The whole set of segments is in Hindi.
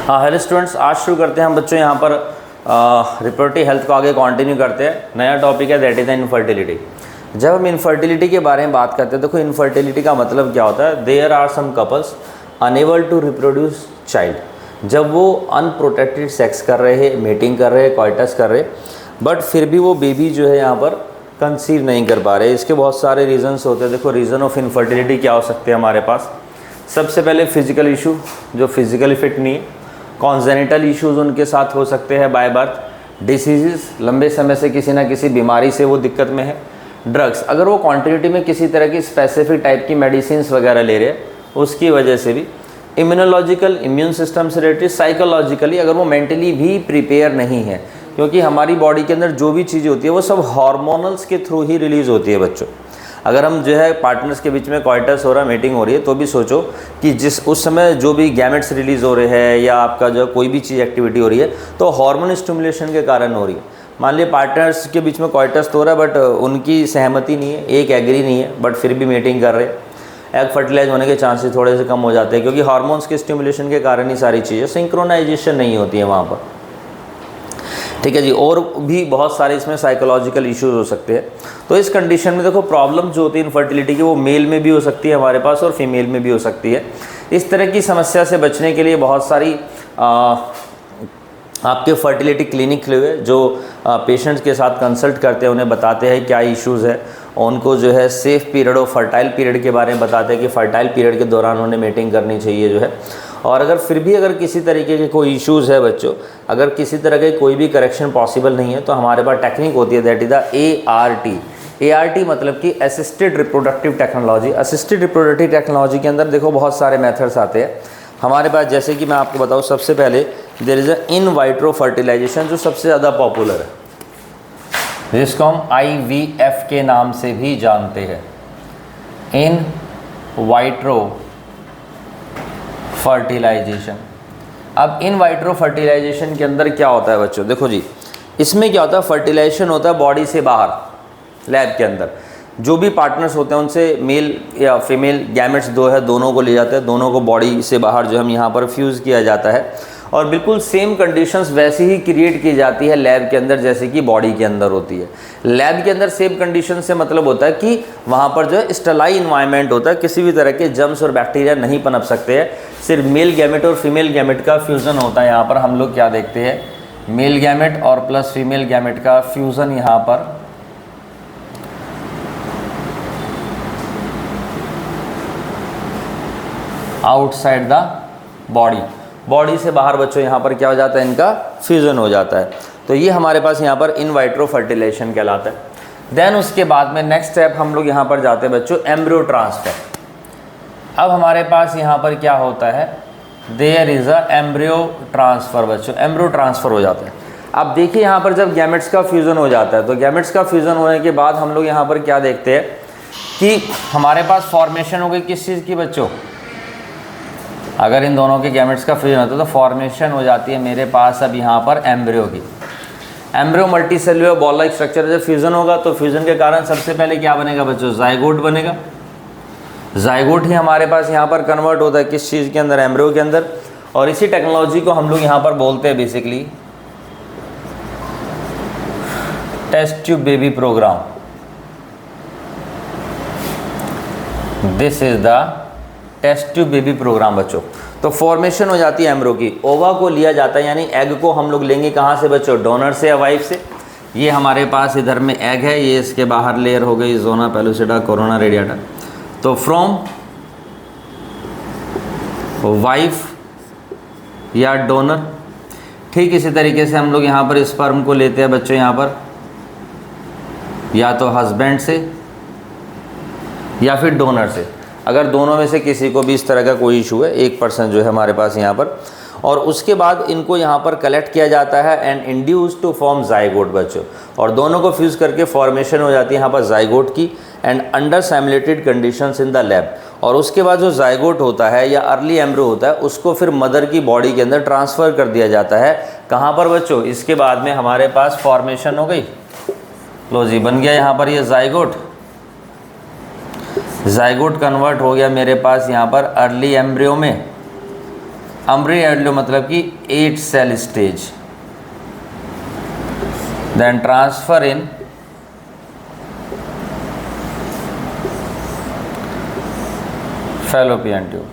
हाँ हेलो स्टूडेंट्स, आज शुरू करते हैं हम बच्चों यहाँ पर रिप्रोडक्टिव हेल्थ को आगे कंटिन्यू करते हैं। नया टॉपिक है दैट इज़ द इनफर्टिलिटी। जब हम इनफर्टिलिटी के बारे में बात करते हैं, देखो इनफर्टिलिटी का मतलब क्या होता है। There are some couples unable to reproduce child. जब वो अनप्रोटेक्टेड सेक्स कर रहे हैं, मीटिंग कर रहे हैं, कॉइटस कर रहे हैं, बट फिर भी वो बेबी जो है यहाँ पर कंसीव नहीं कर पा रहे। इसके बहुत सारे रीजंस होते हैं। देखो रीज़न ऑफ इनफर्टिलिटी क्या हो सकते हैं हमारे पास। सबसे पहले फिजिकल इशू, जो फिजिकली फिट नहीं है। कॉन्जेनिटल इश्यूज़ उनके साथ हो सकते हैं बाय बर्थ। डिसीज़, लंबे समय से किसी ना किसी बीमारी से वो दिक्कत में है। ड्रग्स, अगर वो क्वांटिटी में किसी तरह की स्पेसिफिक टाइप की मेडिसिन वगैरह ले रहे हैं, उसकी वजह से भी। इम्यूनोलॉजिकल, इम्यून सिस्टम से रिलेटेड। साइकोलॉजिकली, अगर वो मेंटली भी प्रिपेयर नहीं है, क्योंकि हमारी बॉडी के अंदर जो भी चीज़ें होती है वो सब हार्मोनल्स के थ्रू ही रिलीज़ होती है बच्चों। अगर हम जो है पार्टनर्स के बीच में कॉइटस हो रहा है, मीटिंग हो रही है, तो भी सोचो कि उस समय जो भी गैमेट्स रिलीज़ हो रहे हैं या आपका जो कोई भी चीज़ एक्टिविटी हो रही है, तो हार्मोन स्टिमुलेशन के कारण हो रही है। मान लिया पार्टनर्स के बीच में कॉइटस तो हो रहा है, बट उनकी सहमति नहीं है, एक एग्री नहीं है, बट फिर भी मीटिंग कर रहे हैं। एग फर्टिलाइज होने के चांसेस थोड़े से कम हो जाते हैं, क्योंकि हार्मोन्स के स्टिमुलेशन के कारण ही सारी चीज़ें, सिंक्रोनाइजेशन नहीं होती है वहाँ पर। ठीक है जी। और भी बहुत सारे इसमें साइकोलॉजिकल इश्यूज हो सकते हैं। तो इस कंडीशन में देखो प्रॉब्लम जो होती है इनफर्टिलिटी की, वो मेल में भी हो सकती है हमारे पास और फीमेल में भी हो सकती है। इस तरह की समस्या से बचने के लिए बहुत सारी आपके फर्टिलिटी क्लिनिक हुए, जो पेशेंट्स के साथ कंसल्ट करते हैं, उन्हें बताते हैं क्या इश्यूज़ है, उनको जो है सेफ़ पीरियड और फर्टाइल पीरियड के बारे में बताते हैं कि फर्टाइल पीरियड के दौरान उन्हें मीटिंग करनी चाहिए जो है। और अगर फिर भी अगर किसी तरीके के कोई इश्यूज़ है बच्चों, अगर किसी तरह के कोई भी करेक्शन पॉसिबल नहीं है, तो हमारे पास टेक्निक होती है दैट इज़ द ART मतलब कि assisted reproductive technology. Assisted reproductive technology के अंदर देखो बहुत सारे मेथड्स आते हैं हमारे पास। जैसे कि मैं आपको बताऊँ, सबसे पहले there is a in vitro fertilization, जो सबसे ज़्यादा पॉपुलर है, जिसको हम IVF के नाम से भी जानते हैं। इन वाइट्रो फर्टिलाइजेशन। अब इन वाइट्रो फर्टिलाइजेशन के अंदर क्या होता है बच्चों, देखो जी, इसमें क्या होता है, फर्टिलाइजेशन होता है बॉडी से बाहर, लैब के अंदर। जो भी पार्टनर्स होते हैं उनसे मेल या फीमेल गैमेट्स दो है, दोनों को ले जाते हैं, दोनों को बॉडी से बाहर जो हम यहाँ पर फ्यूज़ किया जाता है, और बिल्कुल सेम कंडीशंस वैसी ही क्रिएट की जाती है लैब के अंदर जैसे कि बॉडी के अंदर होती है। लैब के अंदर सेम कंडीशन से मतलब होता है कि वहाँ पर जो है स्टेलाइन इन्वायरमेंट होता है, किसी भी तरह के जर्म्स और बैक्टीरिया नहीं पनप सकते हैं। सिर्फ मेल गैमेट और फीमेल गैमेट का फ्यूज़न होता है। यहाँ पर हम लोग क्या देखते हैं, मेल गैमेट और प्लस फीमेल गैमेट का फ्यूज़न यहाँ पर आउटसाइड द बॉडी से बाहर बच्चों यहाँ पर क्या हो जाता है, इनका फ्यूज़न हो जाता है। तो ये हमारे पास यहाँ पर इन वाइट्रो फर्टिलाइजेशन कहलाता है। देन उसके बाद में नेक्स्ट स्टेप हम लोग यहाँ पर जाते हैं बच्चों, एम्ब्रियो ट्रांसफ़र। अब हमारे पास यहाँ पर क्या होता है, there is a embryo transfer बच्चों, एम्ब्रियो ट्रांसफ़र हो जाता है। अब देखिए यहाँ पर जब गैमेट्स का फ्यूज़न हो जाता है, तो गैमेट्स का फ्यूज़न होने के बाद हम लोग यहाँ पर क्या देखते हैं कि हमारे पास फॉर्मेशन हो गई किस चीज़ की बच्चों, अगर इन दोनों के गैमेट्स का फ्यूजन होता है तो फॉर्मेशन हो जाती है मेरे पास अब यहाँ पर एम्ब्रियो की। Embryo multicellular ball like structure. जब फ्यूज़न होगा तो फ्यूज़न के कारण सबसे पहले क्या बनेगा बच्चों, जाइगोट बनेगा। जाइगोट ही हमारे पास यहाँ पर कन्वर्ट होता है किस चीज़ के अंदर, एम्ब्रियो के अंदर। और इसी टेक्नोलॉजी को हम लोग यहाँ पर बोलते हैं basically test tube baby program. This is the test tube baby program बच्चों। तो फॉर्मेशन हो जाती है एम्ब्रियो की। ओवा को लिया जाता है, यानी एग को हम लोग लेंगे कहाँ से बच्चों, डोनर से या वाइफ से। ये हमारे पास इधर में एग है, ये इसके बाहर लेयर हो गई जोना पेलुसिडा कोरोना रेडिएटा। तो फ्रॉम वाइफ या डोनर। ठीक इसी तरीके से हम लोग यहाँ पर स्पर्म को लेते हैं बच्चों, यहाँ पर या तो हस्बैंड से या फिर डोनर से। अगर दोनों में से किसी को भी इस तरह का कोई इशू है, एक पर्सन जो है हमारे पास यहाँ पर, और उसके बाद इनको यहाँ पर कलेक्ट किया जाता है and induce to form zygote बच्चों। और दोनों को फ्यूज़ करके फॉर्मेशन हो जाती है यहाँ पर जाइगोट की, and under simulated conditions in the lab. और उसके बाद जो जाइगोट होता है या अर्ली एम्ब्रियो होता है, उसको फिर मदर की बॉडी के अंदर ट्रांसफ़र कर दिया जाता है। कहाँ पर बच्चों, इसके बाद में हमारे पास फॉर्मेशन हो गई, लो जी बन गया यहाँ पर ये जाइगोट। जाइगोट कन्वर्ट हो गया मेरे पास यहाँ पर अर्ली एम्ब्रियो में, एम्ब्रियो मतलब कि 8 cell stage, then transfer in fallopian tube.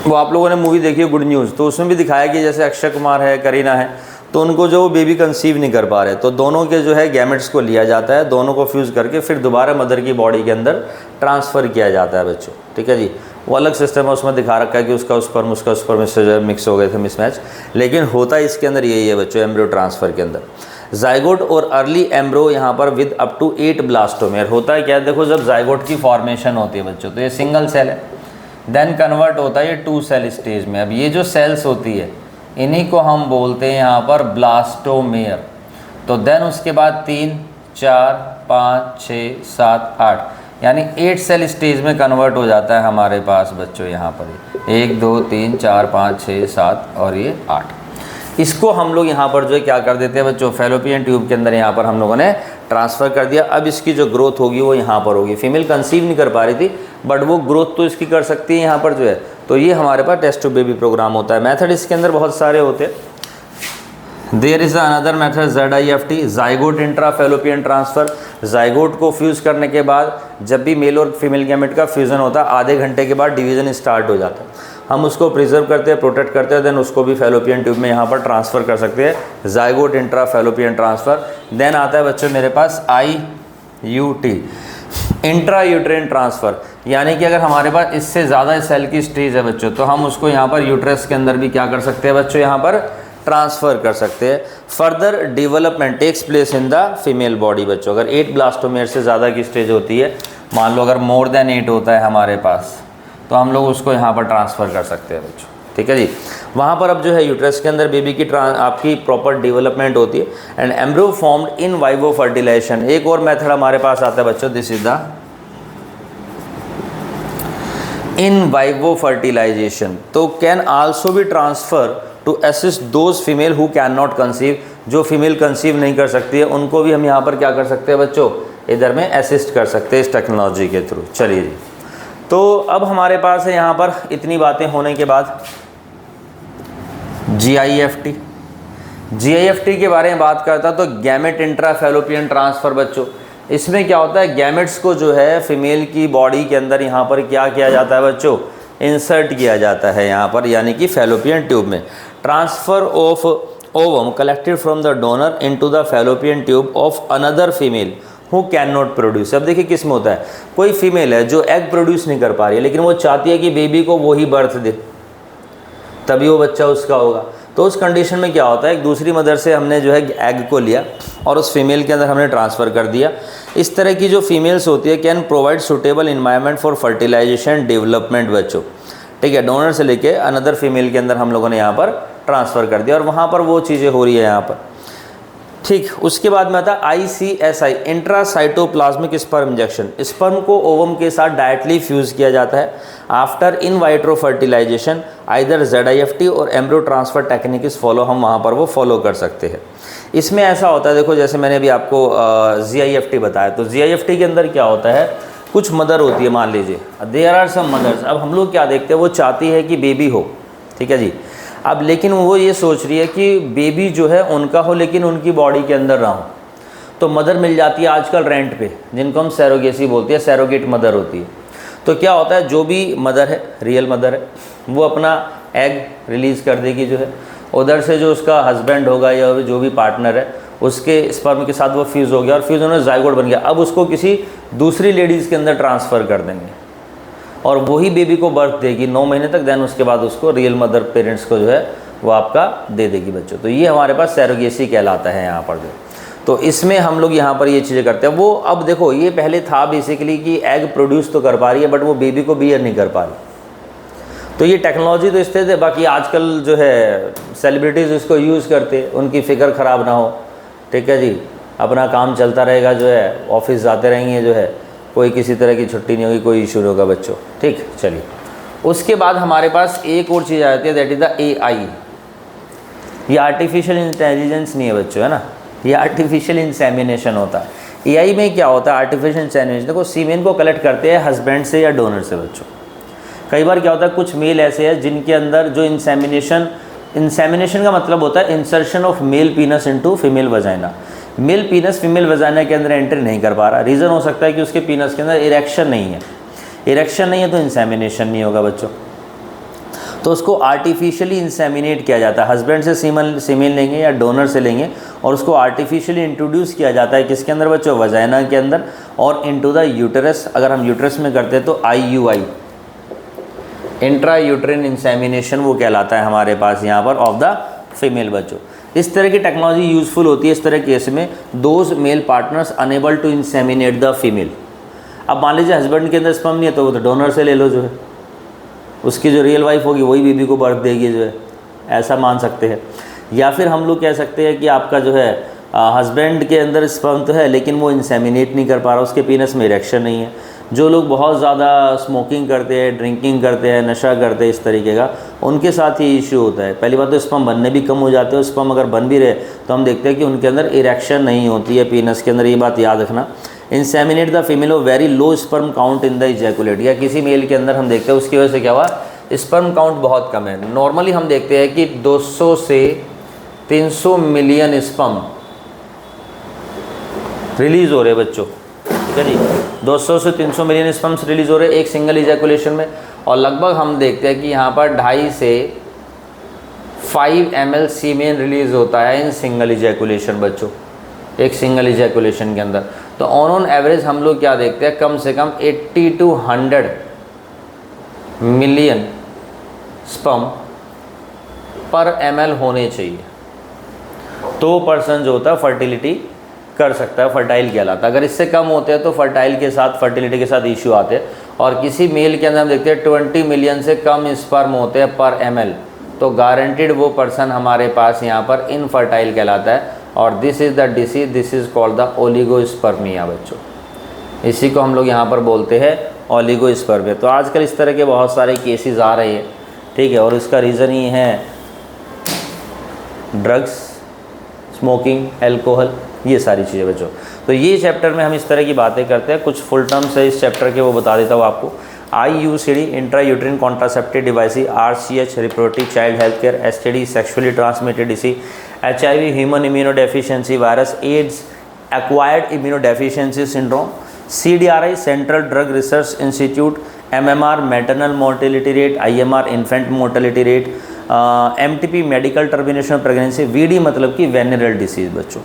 वो आप लोगों ने मूवी देखी है गुड न्यूज़, तो उसमें भी दिखाया कि जैसे अक्षय कुमार है, करीना है, तो उनको जो बेबी कंसीव नहीं कर पा रहे, तो दोनों के जो है गैमेट्स को लिया जाता है, दोनों को फ्यूज़ करके फिर दोबारा मदर की बॉडी के अंदर ट्रांसफ़र किया जाता है बच्चों। ठीक है जी, वो अलग सिस्टम है, उसमें दिखा रखा है कि उसका स्पर्म इससे जो है मिक्स हो गए थे, मिसमैच, लेकिन होता इसके अंदर यही है बच्चों, एम्ब्रियो ट्रांसफ़र के अंदर। जाइगोट और अर्ली एम्ब्रो यहाँ पर विद अप टू 8 ब्लास्टोमेयर। होता है क्या, देखो जब जाइगोट की फॉर्मेशन होती है बच्चों, तो ये सिंगल सेल है, देन कन्वर्ट होता है ये 2 सेल स्टेज में। अब ये जो सेल्स होती है इन्हीं को हम बोलते हैं यहाँ पर ब्लास्टोमेयर। तो देन उसके बाद 3, 4, 5, 6, 7, 8 यानी 8 सेल स्टेज में कन्वर्ट हो जाता है हमारे पास बच्चों यहाँ पर 1, 2, 3, 4, 5, 6, 7 और ये 8। इसको हम लोग यहाँ पर जो है क्या कर देते हैं बच्चों, फैलोपियन ट्यूब के अंदर यहाँ पर हम लोगों ने ट्रांसफ़र कर दिया। अब इसकी जो ग्रोथ होगी वो यहाँ पर होगी। फीमेल कंसीव नहीं कर पा रही थी, बट वो ग्रोथ तो इसकी कर सकती है यहाँ पर जो है। तो ये हमारे पास टेस्ट ट्यूब बेबी प्रोग्राम होता है। मेथड इसके अंदर बहुत सारे होते हैं। There is another method ZIFT, zygote intra fallopian transfer. Zygote को फ्यूज़ करने के बाद जब भी मेल और फीमेल गैमेट का फ्यूज़न होता है, आधे घंटे के बाद डिवीज़न स्टार्ट हो जाता है। हम उसको प्रिजर्व करते हैं, प्रोटेक्ट करते हैं, देन उसको भी फैलोपियन ट्यूब में यहाँ पर ट्रांसफ़र कर सकते हैं, zygote intra fallopian transfer. Then आता है बच्चों मेरे पास IUT, इंट्रा यूट्रेन ट्रांसफ़र, यानी कि अगर हमारे पास इससे ज़्यादा सेल की स्टेज है बच्चों, तो हम उसको यहाँ पर यूट्रस के अंदर भी क्या कर सकते हैं बच्चों, यहाँ पर ट्रांसफ़र कर सकते हैं। Further development takes place in the female body बच्चों। अगर 8 ब्लास्टोमेयर से ज़्यादा की स्टेज होती है, मान लो अगर मोर देन 8 होता है हमारे पास, तो हम लोग उसको यहाँ पर ट्रांसफ़र कर सकते हैं बच्चों। ठीक है जी, वहाँ पर अब जो है यूट्रस के अंदर बेबी की आपकी प्रॉपर डेवलपमेंट होती है and embryo formed in vivo fertilisation. एक और मेथड हमारे पास आता है बच्चों, this is the in vivo fertilisation. तो can also be transfer to assist those female who can not conceive. जो फीमेल कंसीव नहीं कर सकती है उनको भी हम यहाँ पर क्या कर सकते हैं बच्चों, इधर में असिस्ट कर सकते हैं इस टेक्नोलॉजी के थ्रू। चलिए जी, तो अब हमारे पास है यहाँ पर इतनी बातें होने के बाद GIFT के बारे में बात करता तो गैमेट इंट्रा फैलोपियन ट्रांसफ़र बच्चों। इसमें क्या होता है, गैमेट्स को जो है फीमेल की बॉडी के अंदर यहाँ पर क्या किया जाता है बच्चों, इंसर्ट किया जाता है यहाँ पर, यानी कि फैलोपियन ट्यूब में। Transfer of ovum collected from the donor into the fallopian tube of another female who can not produce. अब देखिए किस में होता है, कोई फीमेल है जो एग प्रोड्यूस नहीं कर पा रही है, लेकिन वो चाहती है कि बेबी को वो ही बर्थ दे, तभी वो बच्चा उसका होगा। तो उस कंडीशन में क्या होता है, एक दूसरी मदर से हमने जो है एग को लिया और उस फीमेल के अंदर हमने ट्रांसफ़र कर दिया। इस तरह की जो फीमेल्स होती है can provide suitable environment for fertilization development बच्चों। ठीक है, डोनर से लेके अनदर फीमेल के अंदर हम लोगों ने यहाँ पर ट्रांसफ़र कर दिया और वहाँ पर वो चीज़ें हो रही है यहाँ पर। ठीक, उसके बाद में आता है ICSI, intracytoplasmic sperm injection. Sperm को ओवम के साथ डायरेक्टली फ्यूज़ किया जाता है after in vitro fertilization. Either ZIFT और embryo transfer technique is follow, हम वहाँ पर वो फॉलो कर सकते हैं। इसमें ऐसा होता है, देखो जैसे मैंने अभी आपको GIFT बताया, तो GIFT के अंदर क्या होता है, कुछ मदर होती है, मान लीजिए देयर आर सम मदर्स। अब हम लोग क्या देखते हैं, वो चाहती है कि बेबी हो, ठीक है जी। अब लेकिन वो ये सोच रही है कि बेबी जो है उनका हो, लेकिन उनकी बॉडी के अंदर ना हो। तो मदर मिल जाती है आजकल रेंट पे, जिनको हम सैरोगेसी बोलते हैं, सैरोगेट मदर होती है। तो क्या होता है, जो भी मदर है, रियल मदर है, वो अपना एग रिलीज़ कर देगी जो है, उधर से जो उसका हस्बैंड होगा या जो भी पार्टनर है उसके स्पर्म के साथ वो फ्यूज़ हो गया और फ्यूज़ होने जाइगोट बन गया। अब उसको किसी दूसरी लेडीज़ के अंदर ट्रांसफ़र कर देंगे और वही बेबी को बर्थ देगी 9 महीने तक। देन उसके बाद उसको रियल मदर पेरेंट्स को जो है वो आपका दे देगी बच्चों। तो ये हमारे पास सैरोगेसी कहलाता है यहाँ पर जो। तो इसमें हम लोग यहाँ पर ये चीज़ें करते हैं। वो अब देखो, ये पहले था बेसिकली कि एग प्रोड्यूस तो कर पा रही है बट वो बेबी को बियर नहीं कर पा रही। तो ये टेक्नोलॉजी तो इससे थे। बाकी आजकल जो है सेलिब्रिटीज़ इसको यूज़ करते, उनकी फ़िक्र ख़राब ना हो, ठीक है जी, अपना काम चलता रहेगा जो है, ऑफिस जाते रहेंगे जो है, कोई किसी तरह की छुट्टी नहीं होगी, कोई इशू नहीं होगा बच्चों। ठीक, चलिए उसके बाद हमारे पास एक और चीज़ आ जाती है, दैट इज़ द AI। ये आर्टिफिशियल इंटेलिजेंस नहीं है बच्चों, है ना, ये आर्टिफिशियल इंसेमिनेशन होता है। AI में क्या होता है, आर्टिफिशियल इंसेमिनेशन, देखो सीमेन को कलेक्ट करते हैं हस्बैंड से या डोनर से बच्चों। कई बार क्या होता है, कुछ मेल ऐसे हैं जिनके अंदर जो इंसेमिनेशन का मतलब होता है insertion of male penis into female vagina. Male penis female vagina के अंदर एंट्री नहीं कर पा रहा। रीज़न हो सकता है कि उसके पीनस के अंदर इरेक्शन नहीं है। इरेक्शन नहीं है तो इंसेमिनेशन नहीं होगा बच्चों। तो उसको आर्टिफिशियली इंसेमिनेट किया जाता है। हस्बैंड से सीमेन लेंगे या डोनर से लेंगे और उसको आर्टिफिशियली इंट्रोड्यूस किया जाता है किसके अंदर बच्चों, वजाइना के अंदर, और इनटू द यूटेरस। अगर हम यूटेरस में करते हैं तो IUI, इंट्रा यूट्रिन इंसेमिनेशन, वो कहलाता है हमारे पास यहाँ पर ऑफ द फीमेल बच्चों। इस तरह की टेक्नोलॉजी यूज़फुल होती है इस तरह केस में, those male partners unable to inseminate the female. अब मान लीजिए हस्बैंड के अंदर स्पर्म नहीं है तो वो तो डोनर से ले लो, जो है उसकी जो रियल वाइफ होगी वही बेबी को बर्थ देगी, जो है ऐसा मान सकते हैं। या फिर हम लोग कह सकते हैं कि आपका जो है हस्बैंड के अंदर स्पर्म तो है लेकिन वो इंसेमिनेट नहीं कर पा रहा, उसके पीनस में इरेक्शन नहीं है। जो लोग बहुत ज़्यादा स्मोकिंग करते हैं, ड्रिंकिंग करते हैं, नशा करते हैं, इस तरीके का, उनके साथ ये इश्यू होता है। पहली बात तो स्पर्म बनने भी कम हो जाते हैं। स्पर्म अगर बन भी रहे तो हम देखते हैं कि उनके अंदर इरेक्शन नहीं होती है पीनस के अंदर, ये बात याद रखना। Inseminate the female of very low sperm count in the ejaculate, या किसी मेल के अंदर हम देखते हैं उसकी वजह से क्या हुआ, स्पर्म काउंट बहुत कम है। नॉर्मली हम देखते हैं कि 200 से 300 मिलियन स्पर्म रिलीज़ हो रहे हैं बच्चों, ठीक है जी। 200 से 300 मिलियन स्पर्म्स रिलीज़ हो रहे हैं एक सिंगल इजैकुलेशन में, और लगभग हम देखते हैं कि यहाँ पर 2.5 से 5 ml सीमेन रिलीज़ होता है इन सिंगल इजैकुलेशन बच्चों, एक सिंगल इजैकुलेशन के अंदर। तो ऑन एवरेज हम लोग क्या देखते हैं, कम से कम 80 to 100 मिलियन स्पर्म पर ml होने चाहिए, तो पर्सन जो होता है फर्टिलिटी कर सकता है, फर्टाइल कहलाता है। अगर इससे कम होते हैं तो फर्टाइल के साथ, फर्टिलिटी के साथ इश्यू आते हैं। और किसी मेल के अंदर हम देखते हैं 20 मिलियन से कम स्पर्म होते हैं पर ml, तो गारंटेड वो पर्सन हमारे पास यहाँ पर इनफर्टाइल कहलाता है। और this is the disease, this is called the oligospermia बच्चों, इसी को हम लोग यहाँ पर बोलते हैं ओलिगोस्पर्मिया। तो आजकल इस तरह के बहुत सारे केसेस आ रहे हैं, ठीक है, और इसका रीज़न ही है ड्रग्स, स्मोकिंग, अल्कोहल, ये सारी चीज़ें बच्चों। तो ये चैप्टर में हम इस तरह की बातें करते हैं। कुछ फुल टर्म्स है इस चैप्टर के, वो बता देता हूँ आपको। IUCD intra uterine contraceptive device, RCH reproductive child health care, STD sexually transmitted disease, HIV human immunodeficiency virus, ads acquired immunodeficiency syndrome, CDRI central drug research institute, MMR maternal mortality rate, IMR infant mortality rate, MTP medical termination of pregnancy, VD मतलब कि वेनेरल डिसीज बच्चों,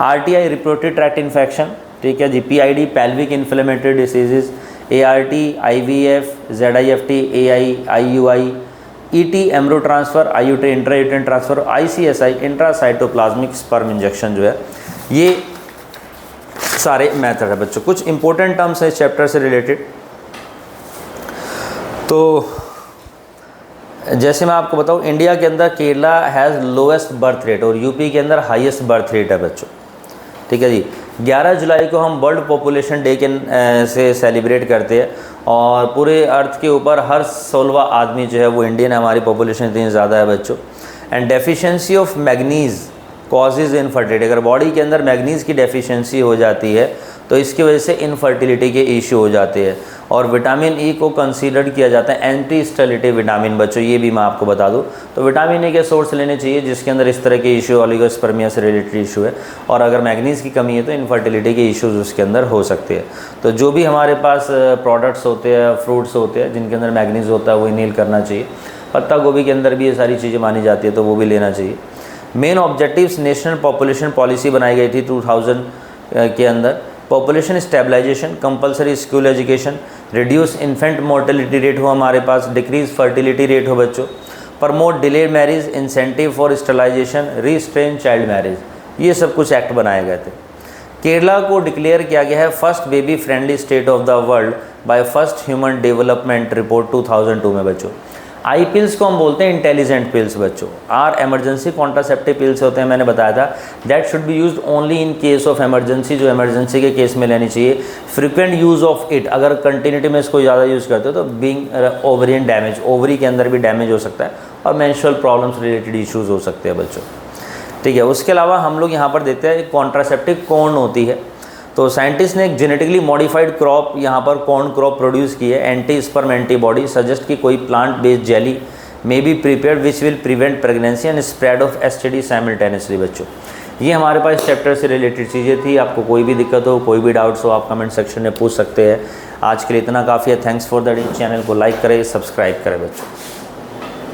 RTI रिप्रोडक्टिव ट्रैक्ट इन्फेक्शन, ठीक है जी, PID pelvic inflammatory diseases, ART IVF, ZIFT AI IUI, ET एम्ब्रो transfer, IUT intra uterine transfer, ICSI intracytoplasmic sperm injection जो है, ये सारे मेथड है बच्चों। कुछ इंपॉर्टेंट टर्म्स है इस चैप्टर से रिलेटेड। तो जैसे मैं आपको बताऊं, इंडिया के अंदर Kerala has lowest birth rate और यूपी के अंदर हाईएस्ट बर्थ रेट है बच्चों, ठीक है जी। 11 जुलाई को हम वर्ल्ड पॉपुलेशन डे के से सेलिब्रेट करते हैं, और पूरे अर्थ के ऊपर हर 16वां आदमी जो है वो इंडियन है। हमारी पॉपुलेशन इतनी ज़्यादा है बच्चों। And deficiency of manganese causes infertility, अगर बॉडी के अंदर मैग्नीज़ की डेफिशिएंसी हो जाती है तो इसकी वजह से इनफर्टिलिटी के इशू हो जाते हैं। और विटामिन ई को कंसीडर किया जाता है एंटी स्टेरिलिटिव विटामिन बच्चों, ये भी मैं आपको बता दूं। तो विटामिन ए के सोर्स लेने चाहिए जिसके अंदर इस तरह के इशू, ओलिगोस्पर्मिया से रिलेटेड इशू है। और अगर मैग्नीज़ की कमी है तो इनफर्टिलिटी के इश्यूज उसके अंदर हो सकते हैं। तो जो भी हमारे पास प्रोडक्ट्स होते हैं, फ्रूट्स होते हैं जिनके अंदर मैग्नीज़ होता है वो इनहेल करना चाहिए। पत्ता गोभी के अंदर भी ये सारी चीज़ें मानी जाती है तो वो भी लेना चाहिए। Main objectives, national population policy बनाई गई थी 2000 के अंदर। Population stabilization, compulsory school education, reduce infant mortality rate हो हमारे पास, डिक्रीज फर्टिलिटी रेट हो बच्चों, promote delay marriage, incentive for sterilization, restrain child marriage, ये सब कुछ एक्ट बनाए गए थे। केरला को डिक्लेयर किया गया है first baby friendly state of the world by first human development report 2002 में बच्चों। आई पिल्स को हम बोलते हैं इंटेलिजेंट पिल्स बच्चों। आर एमरजेंसी कॉन्ट्रासेप्टिव पिल्स होते हैं, मैंने बताया था, that should be used only in case of emergency, जो एमरजेंसी के केस में लेनी चाहिए। फ्रिक्वेंट यूज़ ऑफ इट, अगर कंटिन्यूटी में इसको ज़्यादा यूज़ करते हो तो बीइंग ओवरियन डैमेज, ओवरी के अंदर भी डैमेज हो सकता है और मेंस्ट्रुअल प्रॉब्लम्स रिलेटेड इश्यूज़ हो सकते हैं बच्चों, ठीक है। उसके अलावा हम लोग यहाँ पर देते हैं कॉन्ट्रासेप्टिव कॉर्न होती है, तो साइंटिस्ट ने एक जेनेटिकली मॉडिफाइड क्रॉप यहाँ पर कॉर्न क्रॉप प्रोड्यूस की है। एंटी स्पर्म एंटीबॉडी सजेस्ट कि कोई plant based jelly may be prepared which will prevent pregnancy and spread of STD simultaneously. बच्चों ये हमारे पास इस चैप्टर से रिलेटेड चीज़ें थी। आपको कोई भी दिक्कत हो, कोई भी डाउट्स हो, आप कमेंट सेक्शन में पूछ सकते हैं। आज के लिए इतना काफ़ी है। Thanks for that. चैनल को लाइक करें, सब्सक्राइब करें बच्चों।